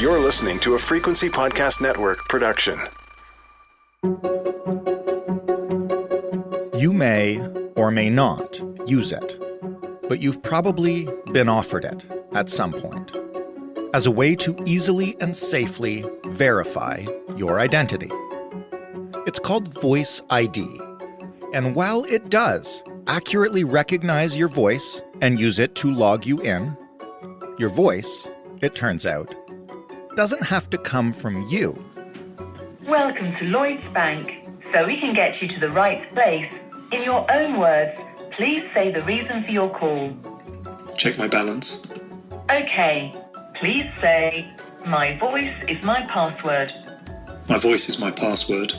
You're listening to a Frequency Podcast Network production. You may or may not use it, but you've probably been offered it at some point as a way to easily and safely verify your identity. It's called Voice ID, and while it does accurately recognize your voice and use it to log you in, your voice, it turns out, doesn't have to come from you. Welcome to Lloyds Bank. So we can get you to the right place, in your own words, please say the reason for your call. Check my balance. Okay. Please say, my voice is my password. My voice is my password.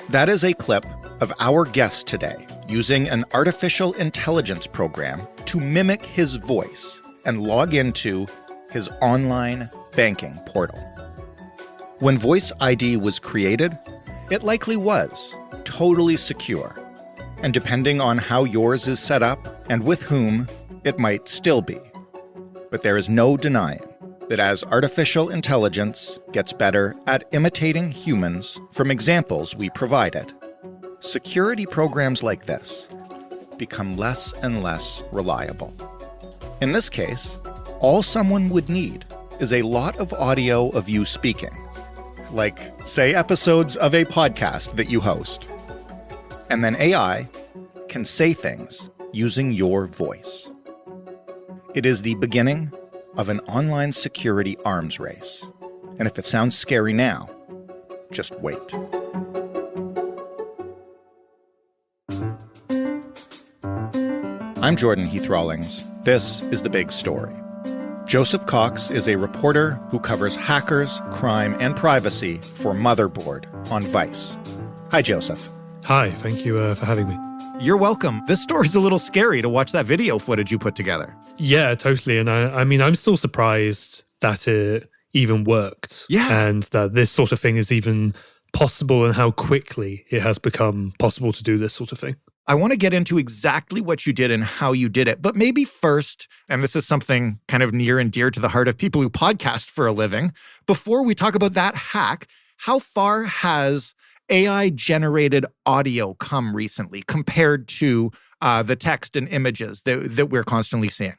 That is a clip of our guest today using an artificial intelligence program to mimic his voice and log into his online banking portal. When Voice ID was created, it likely was totally secure, and depending on how yours is set up and with whom, it might still be. But there is no denying that as artificial intelligence gets better at imitating humans from examples we provide it, security programs like this become less and less reliable. In this case, all someone would need is a lot of audio of you speaking, like, say, episodes of a podcast that you host. And then AI can say things using your voice. It is the beginning of an online security arms race. And if it sounds scary now, just wait. I'm Jordan Heath Rawlings. This is The Big Story. Joseph Cox is a reporter who covers hackers, crime, and privacy for Motherboard on Vice. Hi, Joseph. Hi, thank you for having me. You're welcome. This story's a little scary to watch that video footage you put together. Yeah, totally. And I mean, I'm still surprised that it even worked. Yeah. And that this sort of thing is even possible and how quickly it has become possible to do this sort of thing. I want to get into exactly what you did and how you did it. But maybe first, and this is something kind of near and dear to the heart of people who podcast for a living, before we talk about that hack, how far has AI-generated audio come recently compared to the text and images that we're constantly seeing?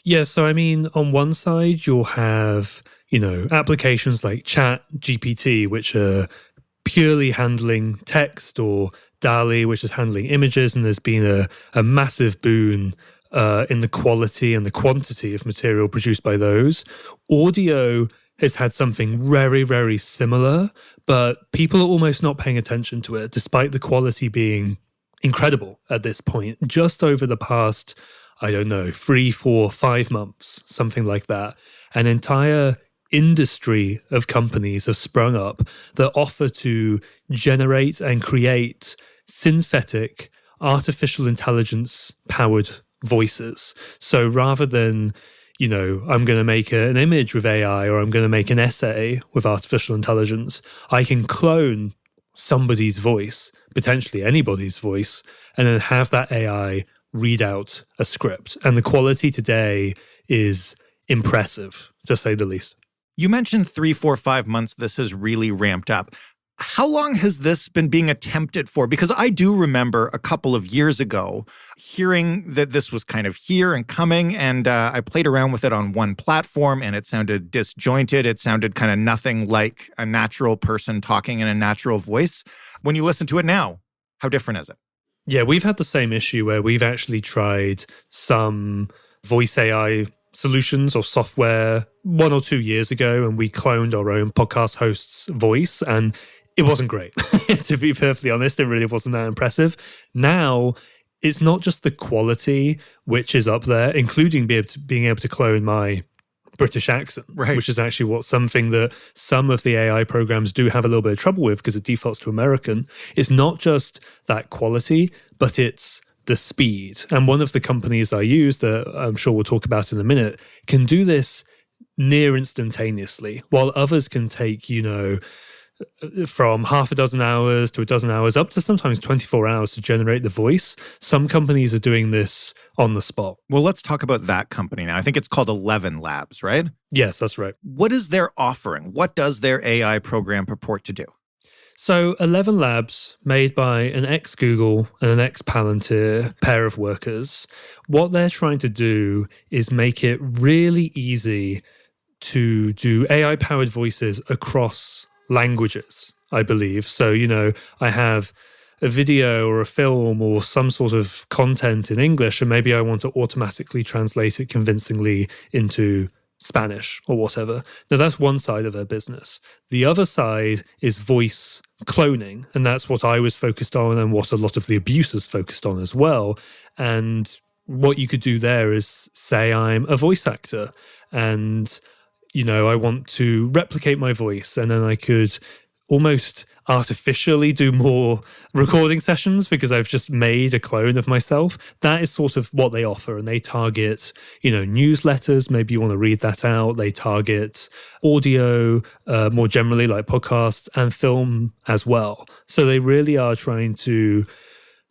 Yeah, so I mean, on one side, you'll have, applications like Chat GPT, which are purely handling text, or DALL-E, which is handling images, and there's been a massive boon in the quality and the quantity of material produced by those. Audio has had something very, very similar, but people are almost not paying attention to it, despite the quality being incredible at this point. Just over the past, 3, 4, 5 months, something like that, an entire industry of companies have sprung up that offer to generate and create synthetic artificial intelligence powered voices. So rather than, I'm going to make an image with AI, or I'm going to make an essay with artificial intelligence, I can clone somebody's voice, potentially anybody's voice, and then have that AI read out a script. And the quality today is impressive, to say the least. You mentioned 3, 4, 5 months this has really ramped up. How long has this been being attempted for? Because I do remember a couple of years ago hearing that this was kind of here and coming, and I played around with it on one platform, and it sounded disjointed. It sounded kind of nothing like a natural person talking in a natural voice. When you listen to it now, how different is it? Yeah, we've had the same issue where we've actually tried some voice AI solutions or software 1 or 2 years ago, and we cloned our own podcast host's voice, and it wasn't great. To be perfectly honest, it really wasn't that impressive. Now, it's not just the quality, which is up there, including being able to clone my British accent, right, which is actually something that some of the AI programs do have a little bit of trouble with because it defaults to American. It's not just that quality, but it's the speed. And one of the companies I use that I'm sure we'll talk about in a minute can do this near instantaneously, while others can take, from half a dozen hours to a dozen hours, up to sometimes 24 hours to generate the voice. Some companies are doing this on the spot. Well, let's talk about that company now. I think it's called 11 Labs, right? Yes, that's right. What is their offering? What does their AI program purport to do? So 11 Labs, made by an ex-Google and an ex-Palantir pair of workers, what they're trying to do is make it really easy to do AI-powered voices across languages, I believe. So, I have a video or a film or some sort of content in English, and maybe I want to automatically translate it convincingly into Spanish or whatever. Now, that's one side of their business. The other side is voice cloning, and that's what I was focused on and what a lot of the abusers focused on as well. And what you could do there is say I'm a voice actor and I want to replicate my voice, and then I could almost artificially do more recording sessions because I've just made a clone of myself. That is sort of what they offer, and they target, newsletters. Maybe you want to read that out. They target audio, more generally like podcasts, and film as well. So they really are trying to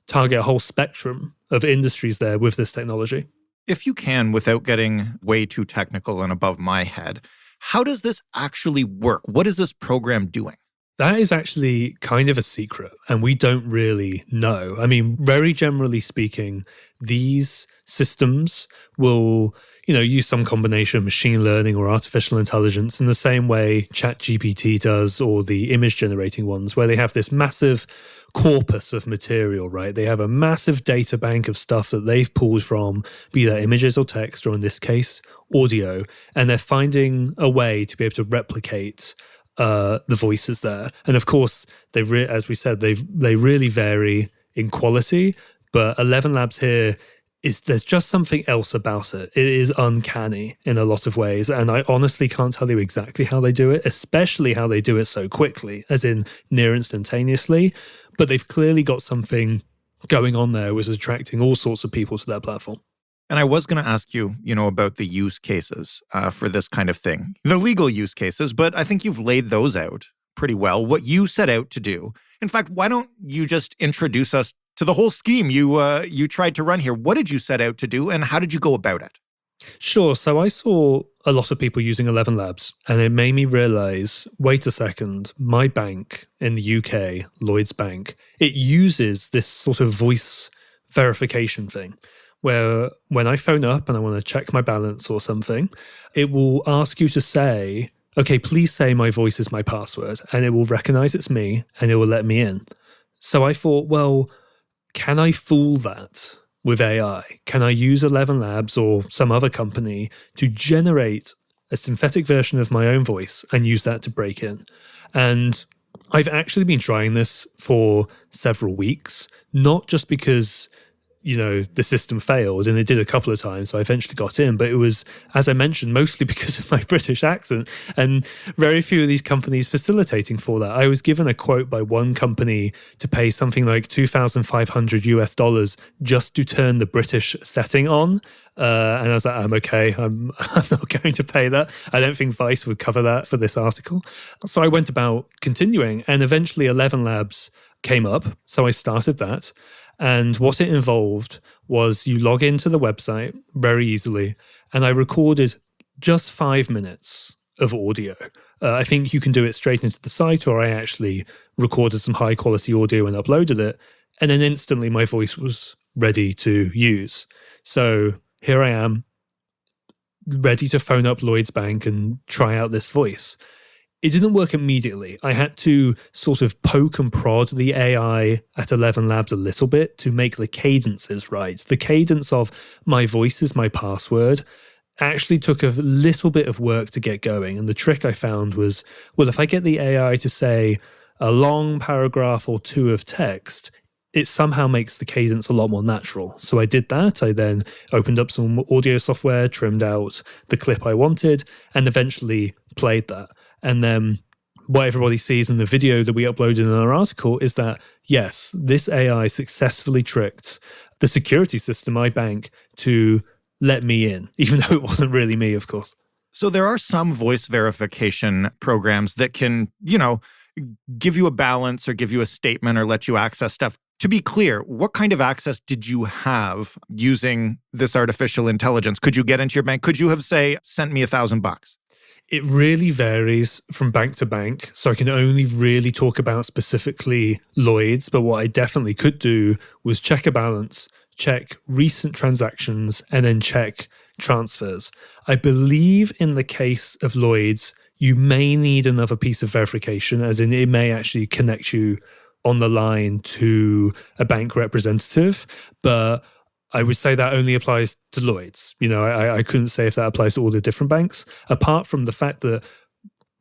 target a whole spectrum of industries there with this technology. If you can, without getting way too technical and above my head, how does this actually work? What is this program doing? That is actually kind of a secret, and we don't really know. I mean, very generally speaking, these systems will, use some combination of machine learning or artificial intelligence in the same way ChatGPT does, or the image generating ones, where they have this massive corpus of material, right? They have a massive data bank of stuff that they've pulled from, be that images or text, or in this case, audio, and they're finding a way to be able to replicate the voices there. And of course, as we said, they really vary in quality, but 11 Labs here there's just something else about it. It is uncanny in a lot of ways, and I honestly can't tell you exactly how they do it, especially how they do it so quickly, as in near instantaneously. But they've clearly got something going on there which is attracting all sorts of people to their platform. And I was going to ask you, about the use cases for this kind of thing, the legal use cases, but I think you've laid those out pretty well, what you set out to do. In fact, why don't you just introduce us to the whole scheme you tried to run here? What did you set out to do, and how did you go about it? Sure. So I saw a lot of people using 11 Labs, and it made me realize, wait a second, my bank in the UK, Lloyds Bank, it uses this sort of voice verification thing, where when I phone up and I want to check my balance or something, it will ask you to say, okay, please say my voice is my password, and it will recognize it's me and it will let me in. So I thought, well, can I fool that with AI? Can I use 11 Labs or some other company to generate a synthetic version of my own voice and use that to break in? And I've actually been trying this for several weeks, not just because the system failed, and it did a couple of times, so I eventually got in. But it was, as I mentioned, mostly because of my British accent, and very few of these companies facilitating for that. I was given a quote by one company to pay something like $2,500 just to turn the British setting on. And I was like, I'm okay. I'm not going to pay that. I don't think Vice would cover that for this article. So I went about continuing, and eventually 11 Labs came up. So I started that. And what it involved was you log into the website very easily, and I recorded just 5 minutes of audio. I think you can do it straight into the site, or I actually recorded some high quality audio and uploaded it, and then instantly my voice was ready to use. So here I am, ready to phone up Lloyds Bank and try out this voice. It didn't work immediately. I had to sort of poke and prod the AI at 11 Labs a little bit to make the cadences right. The cadence of my voice is my password actually took a little bit of work to get going. And the trick I found was, well, if I get the AI to say a long paragraph or two of text, it somehow makes the cadence a lot more natural. So I did that. I then opened up some audio software, trimmed out the clip I wanted, and eventually played that. And then what everybody sees in the video that we uploaded in our article is that, yes, this AI successfully tricked the security system, my bank, to let me in, even though it wasn't really me, of course. So there are some voice verification programs that can, give you a balance or give you a statement or let you access stuff. To be clear, what kind of access did you have using this artificial intelligence? Could you get into your bank? Could you have, say, sent me $1,000? It really varies from bank to bank. So I can only really talk about specifically Lloyd's. But what I definitely could do was check a balance, check recent transactions, and then check transfers. I believe in the case of Lloyd's, you may need another piece of verification, as in it may actually connect you on the line to a bank representative. But I would say that only applies to Lloyd's. I couldn't say if that applies to all the different banks, apart from the fact that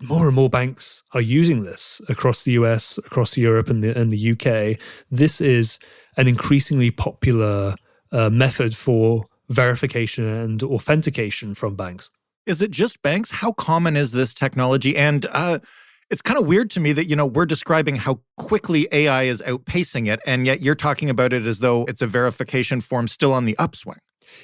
more and more banks are using this across the US, across Europe and the UK. This is an increasingly popular method for verification and authentication from banks. Is it just banks? How common is this technology? And it's kind of weird to me that, we're describing how quickly AI is outpacing it, and yet you're talking about it as though it's a verification form still on the upswing.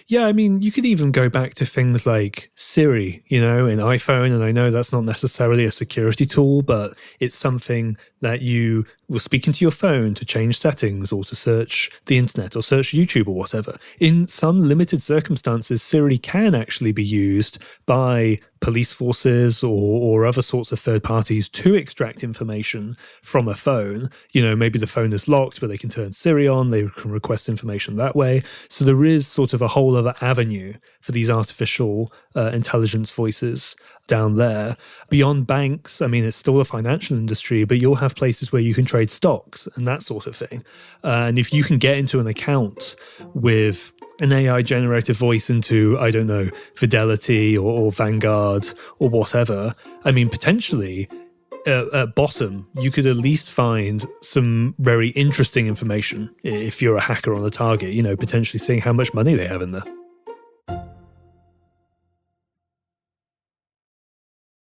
Yeah, I mean, you could even go back to things like Siri, in iPhone. And I know that's not necessarily a security tool, but it's something that you will speak into your phone to change settings or to search the internet or search YouTube or whatever. In some limited circumstances, Siri can actually be used by police forces or other sorts of third parties to extract information from a phone. Maybe the phone is locked, but they can turn Siri on. They can request information that way. So there is sort of a whole other avenue for these artificial intelligence voices down there. Beyond banks, I mean, it's still a financial industry, but you'll have places where you can trade stocks and that sort of thing. And if you can get into an account with an AI-generated voice into, I don't know, Fidelity or Vanguard or whatever, I mean, potentially at bottom, you could at least find some very interesting information if you're a hacker on the target, potentially seeing how much money they have in there.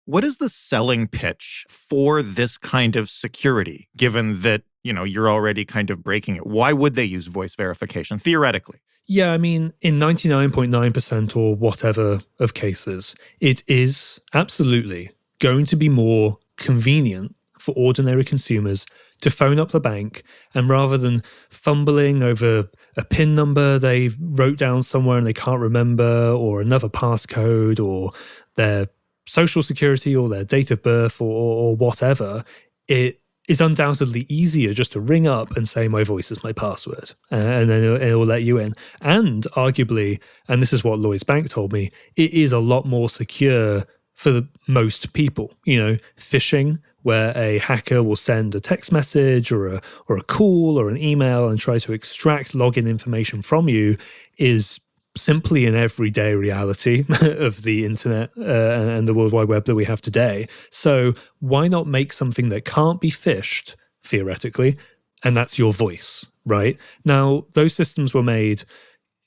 What is the selling pitch for this kind of security, given that, you're already kind of breaking it? Why would they use voice verification, theoretically? Yeah, I mean, in 99.9% or whatever of cases, it is absolutely going to be more convenient for ordinary consumers to phone up the bank, and rather than fumbling over a PIN number they wrote down somewhere and they can't remember, or another passcode, or their social security or their date of birth or whatever, it is undoubtedly easier just to ring up and say, my voice is my password, and then it'll let you in. And arguably, and this is what Lloyds Bank told me, it is a lot more secure for most people. Phishing, where a hacker will send a text message or a call or an email and try to extract login information from you, is simply an everyday reality of the internet and the World Wide Web that we have today. So why not make something that can't be phished, theoretically, and that's your voice, right? Now, those systems were made,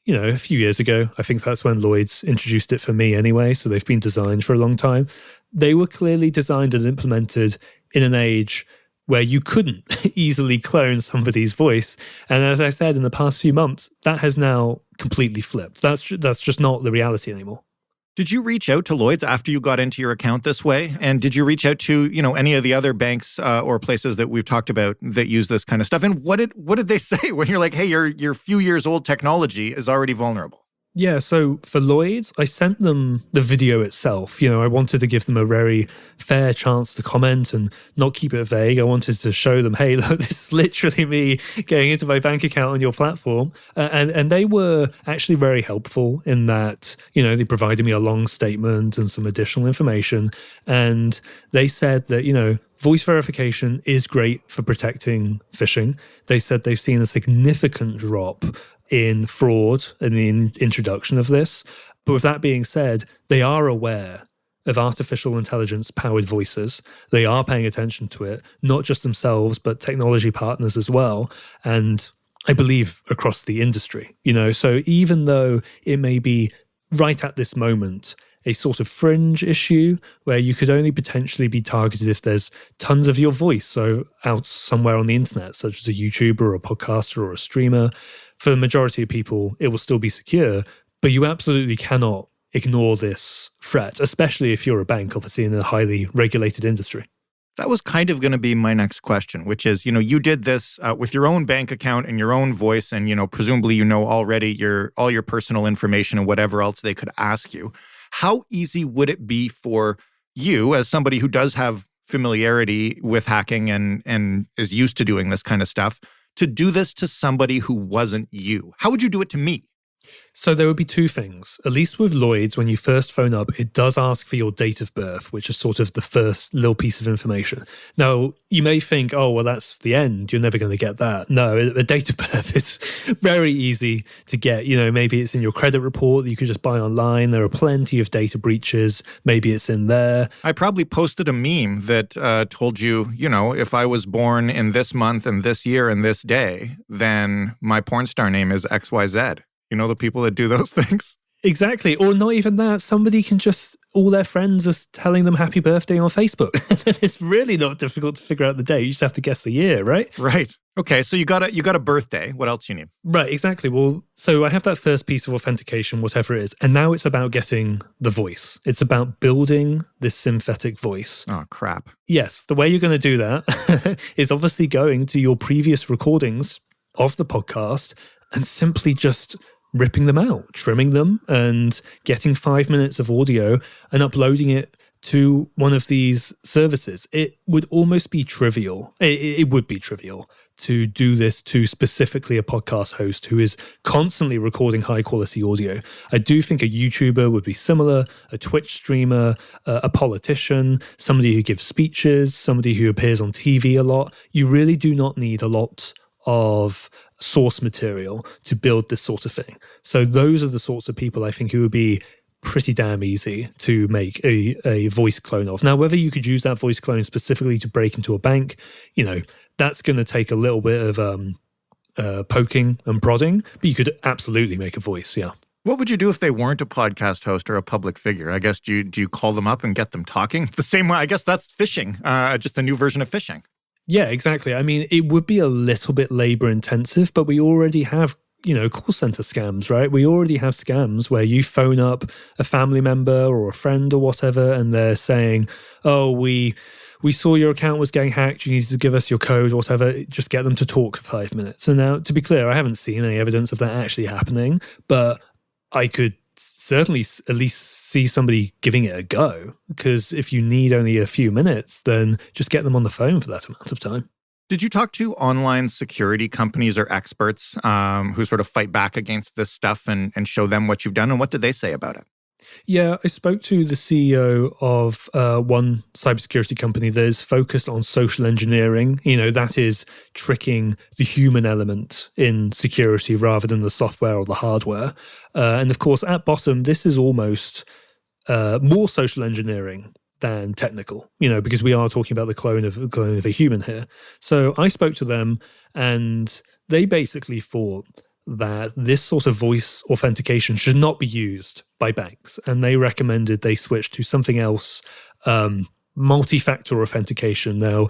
a few years ago. I think that's when Lloyds introduced it for me anyway, so they've been designed for a long time. They were clearly designed and implemented in an age where you couldn't easily clone somebody's voice. And as I said, in the past few months, that has now completely flipped. That's just not the reality anymore. Did you reach out to Lloyds after you got into your account this way? And did you reach out to, any of the other banks or places that we've talked about that use this kind of stuff? And what did they say when you're like, hey, your few years old technology is already vulnerable? Yeah, so for Lloyds, I sent them the video itself. I wanted to give them a very fair chance to comment and not keep it vague. I wanted to show them, hey, look, this is literally me getting into my bank account on your platform. And they were actually very helpful in that, they provided me a long statement and some additional information. And they said that, voice verification is great for protecting phishing. They said they've seen a significant drop in fraud and the introduction of this. But with that being said, they are aware of artificial intelligence powered voices. They are paying attention to it, not just themselves, but technology partners as well. And I believe across the industry, so even though it may be right at this moment a sort of fringe issue where you could only potentially be targeted if there's tons of your voice so out somewhere on the internet, such as a YouTuber or a podcaster or a streamer, for the majority of people, it will still be secure. But you absolutely cannot ignore this threat, especially if you're a bank, obviously in a highly regulated industry. That was kind of going to be my next question, which is, you did this with your own bank account and your own voice, and, presumably, already all your personal information and whatever else they could ask you. How easy would it be for you, as somebody who does have familiarity with hacking and is used to doing this kind of stuff, to do this to somebody who wasn't you? How would you do it to me? So there would be two things. At least with Lloyd's, when you first phone up, it does ask for your date of birth, which is sort of the first little piece of information. Now, you may think, oh, well, that's the end. You're never going to get that. No, a date of birth is very easy to get. Maybe it's in your credit report that you could just buy online. There are plenty of data breaches. Maybe it's in there. I probably posted a meme that told you, if I was born in this month and this year and this day, then my porn star name is XYZ. The people that do those things. Exactly. Or not even that. Somebody can all their friends are telling them happy birthday on Facebook. It's really not difficult to figure out the day. You just have to guess the year, right? Right. Okay. So you got a birthday. What else you need? Right. Exactly. Well, so I have that first piece of authentication, whatever it is. And now it's about getting the voice. It's about building this synthetic voice. Oh, crap. Yes. The way you're going to do that is obviously going to your previous recordings of the podcast and simply just ripping them out, trimming them, and getting 5 minutes of audio and uploading it to one of these services. It would almost be trivial. It would be trivial to do this to specifically a podcast host who is constantly recording high quality audio. I do think a YouTuber would be similar, a Twitch streamer, a politician, somebody who gives speeches, somebody who appears on TV a lot. You really do not need a lot of source material to build this sort of thing. So those are the sorts of people I think who would be pretty damn easy to make a voice clone of. Now, whether you could use that voice clone specifically to break into a bank, that's going to take a little bit of poking and prodding, but you could absolutely make a voice, yeah. What would you do if they weren't a podcast host or a public figure? I guess, do you call them up and get them talking? The same way, I guess that's phishing, just a new version of phishing. Yeah, exactly. I mean, it would be a little bit labor intensive, but we already have, call center scams, right? We already have scams where you phone up a family member or a friend or whatever, and they're saying, oh, we saw your account was getting hacked. You needed to give us your code or whatever. Just get them to talk for 5 minutes. And now, to be clear, I haven't seen any evidence of that actually happening, but I could certainly at least see somebody giving it a go, because if you need only a few minutes, then just get them on the phone for that amount of time. Did you talk to online security companies or experts who sort of fight back against this stuff and show them what you've done? And what did they say about it? Yeah, I spoke to the CEO of one cybersecurity company that is focused on social engineering. That is tricking the human element in security rather than the software or the hardware. And of course, at bottom, this is almost more social engineering than technical, because we are talking about the clone of a human here. So I spoke to them, and they basically thought that this sort of voice authentication should not be used by banks. And they recommended they switch to something else, multi-factor authentication. Now,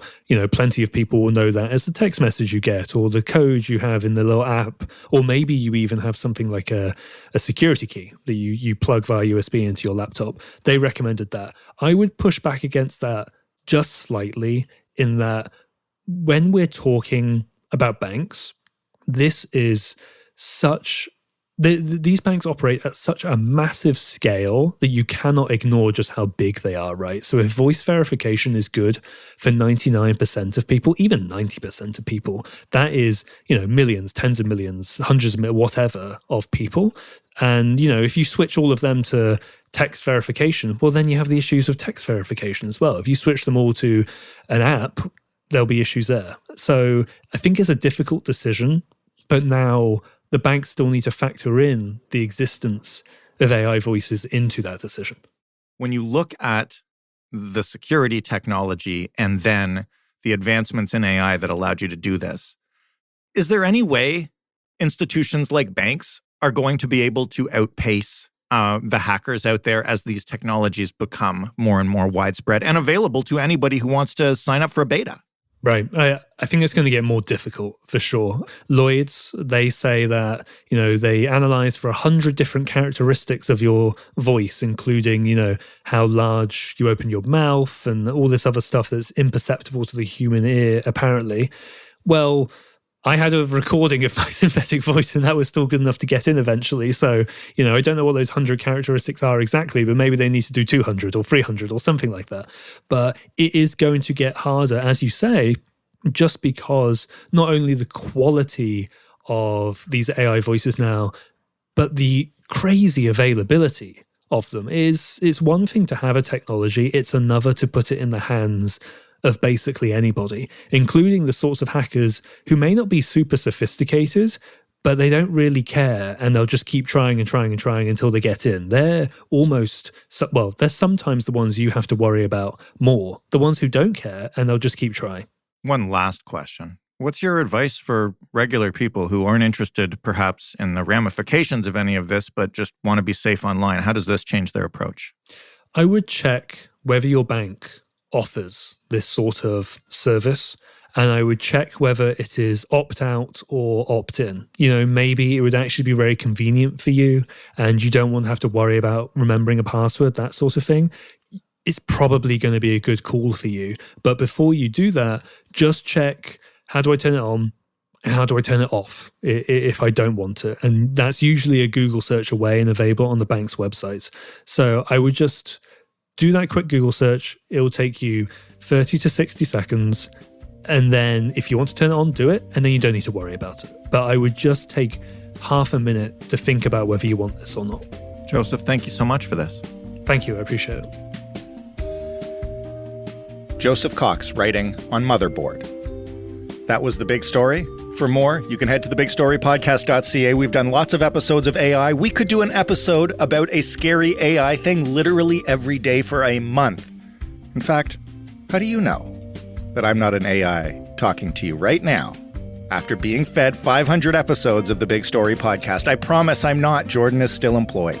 plenty of people will know that as the text message you get or the code you have in the little app, or maybe you even have something like a security key that you plug via USB into your laptop. They recommended that. I would push back against that just slightly, in that when we're talking about banks, this is these banks operate at such a massive scale that you cannot ignore just how big they are, right? So if voice verification is good for 99% of people, even 90% of people, that is, millions, tens of millions, hundreds of millions, whatever of people. And, if you switch all of them to text verification, well, then you have the issues of text verification as well. If you switch them all to an app, there'll be issues there. So I think it's a difficult decision, but now the banks still need to factor in the existence of AI voices into that decision. When you look at the security technology and then the advancements in AI that allowed you to do this, is there any way institutions like banks are going to be able to outpace the hackers out there as these technologies become more and more widespread and available to anybody who wants to sign up for a beta? Right. I think it's going to get more difficult for sure. Lloyd's, they say that, they analyze for 100 different characteristics of your voice, including, how large you open your mouth and all this other stuff that's imperceptible to the human ear, apparently. Well, I had a recording of my synthetic voice and that was still good enough to get in eventually. So, I don't know what those 100 characteristics are exactly, but maybe they need to do 200 or 300 or something like that. But it is going to get harder, as you say, just because not only the quality of these AI voices now, but the crazy availability of them it's one thing to have a technology, it's another to put it in the hands of basically anybody, including the sorts of hackers who may not be super sophisticated, but they don't really care and they'll just keep trying and trying and trying until they get in. They're they're sometimes the ones you have to worry about more, the ones who don't care and they'll just keep trying. One last question. What's your advice for regular people who aren't interested perhaps in the ramifications of any of this, but just want to be safe online? How does this change their approach? I would check whether your bank offers this sort of service, and I would check whether it is opt-out or opt-in. Maybe it would actually be very convenient for you and you don't want to have to worry about remembering a password, that sort of thing. It's probably going to be a good call for you. But before you do that, just check, how do I turn it on? And how do I turn it off if I don't want it? And that's usually a Google search away and available on the bank's websites. So I would just do that quick Google search. It'll take you 30 to 60 seconds. And then if you want to turn it on, do it. And then you don't need to worry about it. But I would just take half a minute to think about whether you want this or not. Joseph, thank you so much for this. Thank you. I appreciate it. Joseph Cox writing on Motherboard. That was The Big Story. For more, you can head to thebigstorypodcast.ca. We've done lots of episodes of AI. We could do an episode about a scary AI thing literally every day for a month. In fact, how do you know that I'm not an AI talking to you right now after being fed 500 episodes of The Big Story Podcast? I promise I'm not. Jordan is still employed.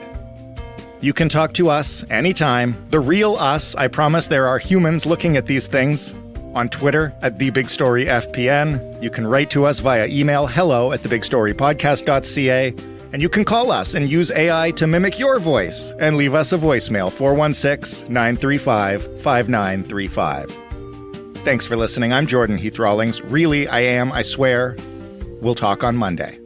You can talk to us anytime. The real us. I promise there are humans looking at these things. On Twitter at TheBigStoryFPN. You can write to us via email, hello@thebigstorypodcast.ca. And you can call us and use AI to mimic your voice and leave us a voicemail, 416-935-5935. Thanks for listening. I'm Jordan Heath Rawlings. Really, I am, I swear. We'll talk on Monday.